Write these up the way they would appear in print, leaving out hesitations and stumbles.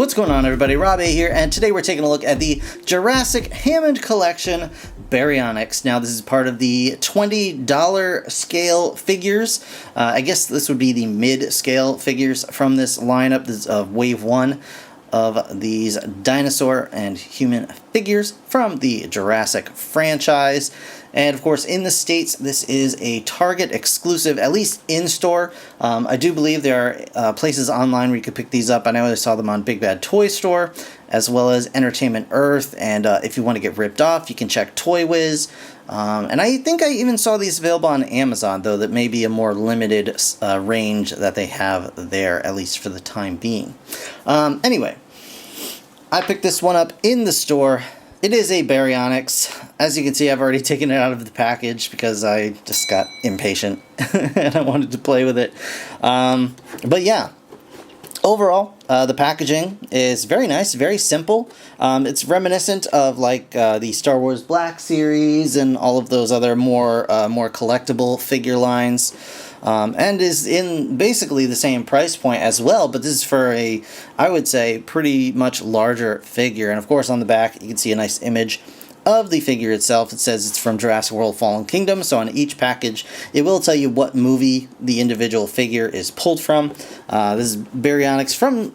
What's going on, everybody? Rob A here, and today we're taking a look at the Jurassic Hammond Collection Baryonyx. Now, this is part of the $20 scale figures. I guess this would be the mid-scale figures from this lineup. This is Wave 1 of these dinosaur and human figures from the Jurassic franchise. And of course, in the States, this is a Target exclusive, at least in-store. I do believe there are places online where you could pick these up. I know I saw them on Big Bad Toy Store, as well as Entertainment Earth. And if you want to get ripped off, you can check Toy Wiz. And I think I even saw these available on Amazon, though that may be a more limited range that they have there, at least for the time being. Anyway, I picked this one up in the store. It is a Baryonyx. As you can see, I've already taken it out of the package because I just got impatient and I wanted to play with it. But yeah, overall, the packaging is very nice, very simple. It's reminiscent of like the Star Wars Black series and all of those other more collectible figure lines. And is in basically the same price point as well, but this is for a, I would say, pretty much larger figure. And of course, on the back, you can see a nice image of the figure itself. It says it's from Jurassic World Fallen Kingdom, so on each package, it will tell you what movie the individual figure is pulled from. This is Baryonyx from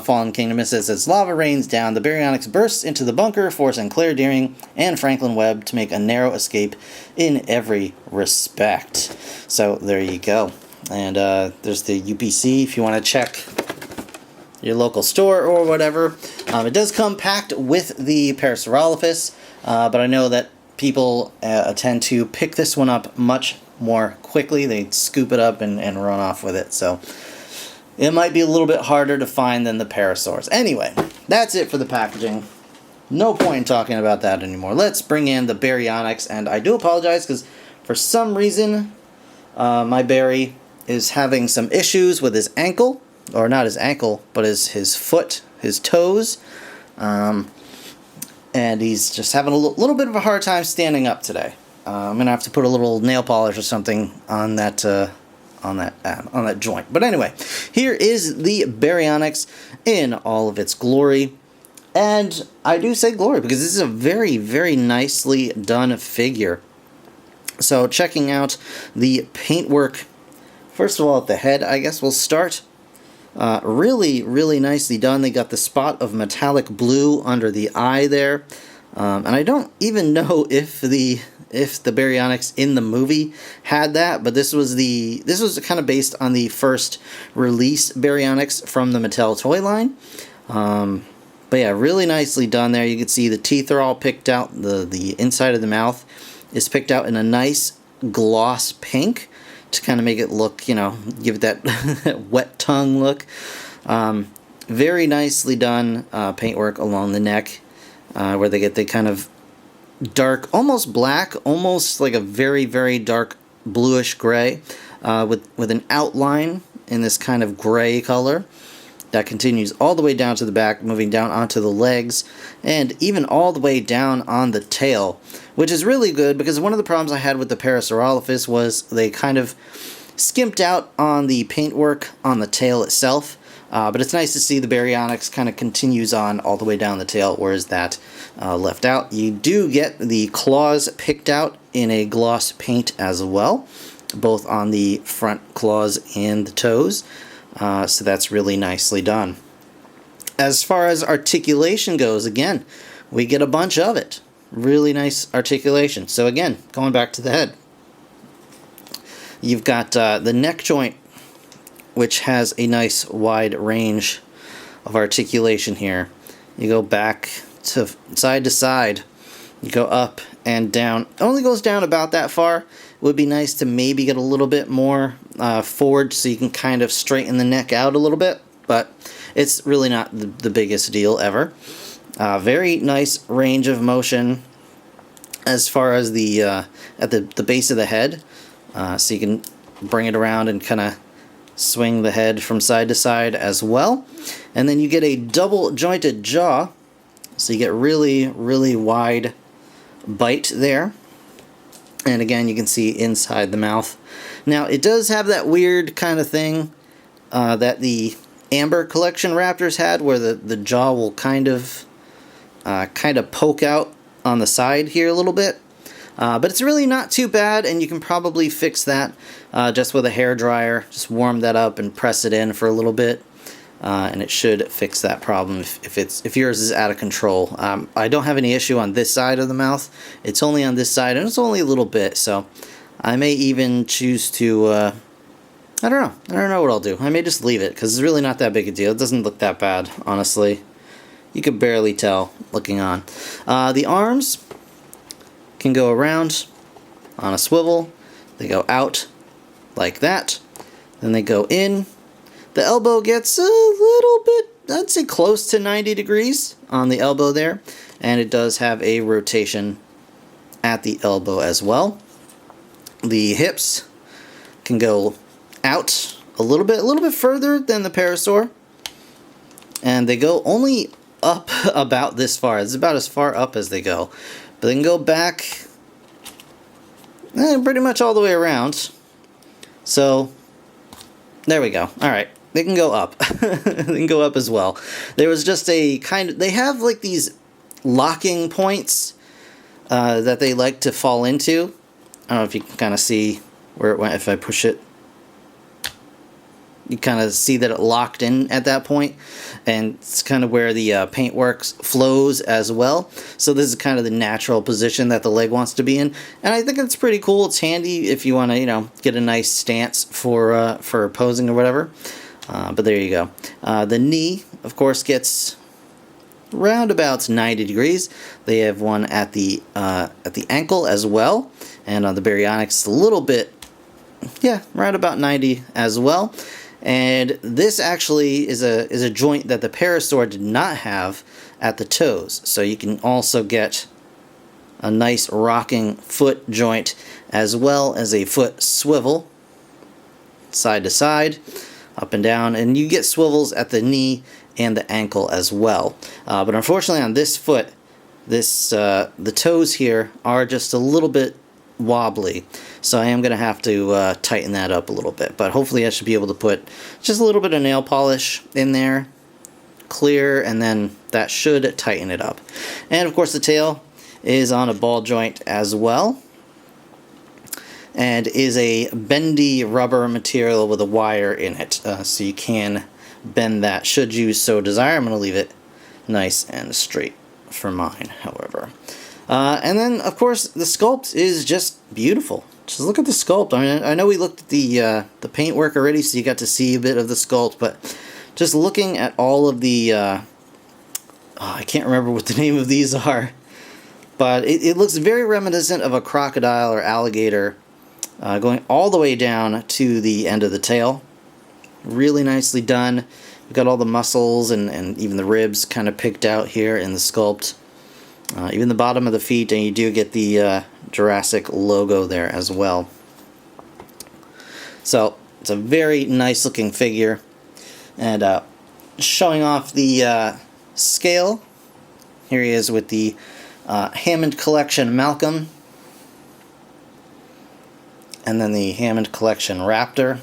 Fallen Kingdom. It says, as lava rains down, the Baryonyx bursts into the bunker, forcing Claire Dearing and Franklin Webb to make a narrow escape in every respect. So there you go. And there's the UPC if you want to check your local store or whatever. It does come packed with the Parasaurolophus, but I know that people tend to pick this one up much more quickly. They scoop it up and run off with it. So it might be a little bit harder to find than the Parasaurs. Anyway, that's it for the packaging. No point in talking about that anymore. Let's bring in the Baryonyx, and I do apologize because for some reason my Barry is having some issues with his ankle, or not his ankle, but his foot, his toes, and he's just having a little bit of a hard time standing up today. I'm gonna have to put a little nail polish or something on that joint. But anyway, here is the Baryonyx in all of its glory. And I do say glory because this is a very, very nicely done figure. So checking out the paintwork, first of all at the head, I guess we'll start. Really, really nicely done. They got the spot of metallic blue under the eye there. And I don't even know if the Baryonyx in the movie had that, but this was kind of based on the first release Baryonyx from the Mattel toy line. But yeah, really nicely done there. You can see the teeth are all picked out. The inside of the mouth is picked out in a nice gloss pink to kind of make it look, you know, give it that wet tongue look. Very nicely done paintwork along the neck, where they get the kind of dark, almost black, almost like a very, very dark bluish gray, with an outline in this kind of gray color that continues all the way down to the back, moving down onto the legs, and even all the way down on the tail, which is really good because one of the problems I had with the Parasaurolophus was they kind of skimped out on the paintwork on the tail itself. But it's nice to see the Baryonyx kind of continues on all the way down the tail, whereas that left out. You do get the claws picked out in a gloss paint as well, both on the front claws and the toes. So that's really nicely done. As far as articulation goes, again, we get a bunch of it. Really nice articulation. So again, going back to the head, you've got the neck joint, which has a nice wide range of articulation here. You go back to side, you go up and down. It only goes down about that far. It would be nice to maybe get a little bit more forward so you can kind of straighten the neck out a little bit, but it's really not the biggest deal ever. Very nice range of motion as far as the at the base of the head, so you can bring it around and kind of swing the head from side to side as well. And then you get a double jointed jaw, so you get really, really wide bite there. And again, you can see inside the mouth. Now, it does have that weird kind of thing that the Amber Collection Raptors had, where the jaw will kind of poke out on the side here a little bit. But it's really not too bad, and you can probably fix that just with a hair dryer. Just warm that up and press it in for a little bit, and it should fix that problem if yours is out of control. I don't have any issue on this side of the mouth. It's only on this side, and it's only a little bit, so I may even choose to, I don't know what I'll do. I may just leave it, because it's really not that big a deal. It doesn't look that bad, honestly. You could barely tell looking on. The arms can go around on a swivel. They go out like that. Then they go in. The elbow gets a little bit, I'd say close to 90 degrees on the elbow there. And it does have a rotation at the elbow as well. The hips can go out a little bit further than the Parasaur. And they go only up about this far. It's about as far up as they go. But they can go back pretty much all the way around. So, there we go. Alright, they can go up. They can go up as well. There was just a kind of... They have like these locking points that they like to fall into. I don't know if you can kind of see where it went if I push it. You kind of see that it locked in at that point, and it's kind of where the paintwork flows as well. So this is kind of the natural position that the leg wants to be in, and I think it's pretty cool. It's handy if you want to, you know, get a nice stance for posing or whatever. But there you go. The knee, of course, gets round about 90 degrees. They have one at the ankle as well, and on the Baryonyx a little bit, yeah, right about 90 as well. And this actually is a joint that the Parasaur did not have at the toes. So you can also get a nice rocking foot joint as well as a foot swivel side to side, up and down. And you get swivels at the knee and the ankle as well. But unfortunately on this foot, the toes here are just a little bit wobbly, so I am going to have to tighten that up a little bit, but hopefully I should be able to put just a little bit of nail polish in there, clear, and then that should tighten it up. And of course the tail is on a ball joint as well, and is a bendy rubber material with a wire in it, so you can bend that should you so desire. I'm going to leave it nice and straight for mine, however. And then, of course, the sculpt is just beautiful. Just look at the sculpt. I mean, I know we looked at the paintwork already, so you got to see a bit of the sculpt, but just looking at all of the... I can't remember what the name of these are, but it looks very reminiscent of a crocodile or alligator going all the way down to the end of the tail. Really nicely done. We've got all the muscles and even the ribs kind of picked out here in the sculpt. Even the bottom of the feet, and you do get the Jurassic logo there as well. So it's a very nice looking figure, and showing off the scale. Here he is with the Hammond Collection Malcolm, and then the Hammond Collection Raptor,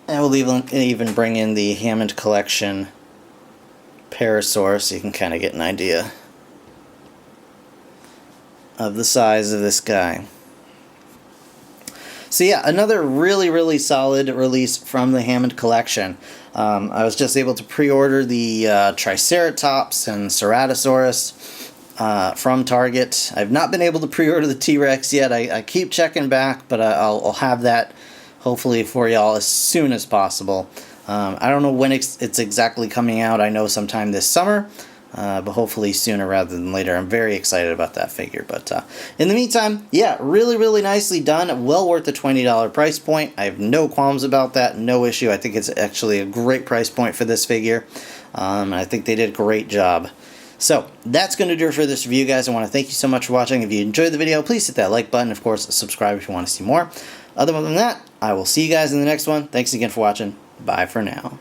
and we'll even bring in the Hammond Collection Parasaur, so you can kind of get an idea of the size of this guy. So yeah, another really solid release from the Hammond Collection. I was just able to pre-order the Triceratops and Ceratosaurus from Target. I've not been able to pre-order the T-Rex yet. I keep checking back, but I'll have that hopefully for y'all as soon as possible. I don't know when it's exactly coming out. I know sometime this summer, but hopefully sooner rather than later. I'm very excited about that figure. But in the meantime, yeah, really nicely done. Well worth the $20 price point. I have no qualms about that. No issue. I think it's actually a great price point for this figure. I think they did a great job. So that's going to do it for this review, guys. I want to thank you so much for watching. If you enjoyed the video, please hit that like button. Of course, subscribe if you want to see more. Other than that, I will see you guys in the next one. Thanks again for watching. Bye for now.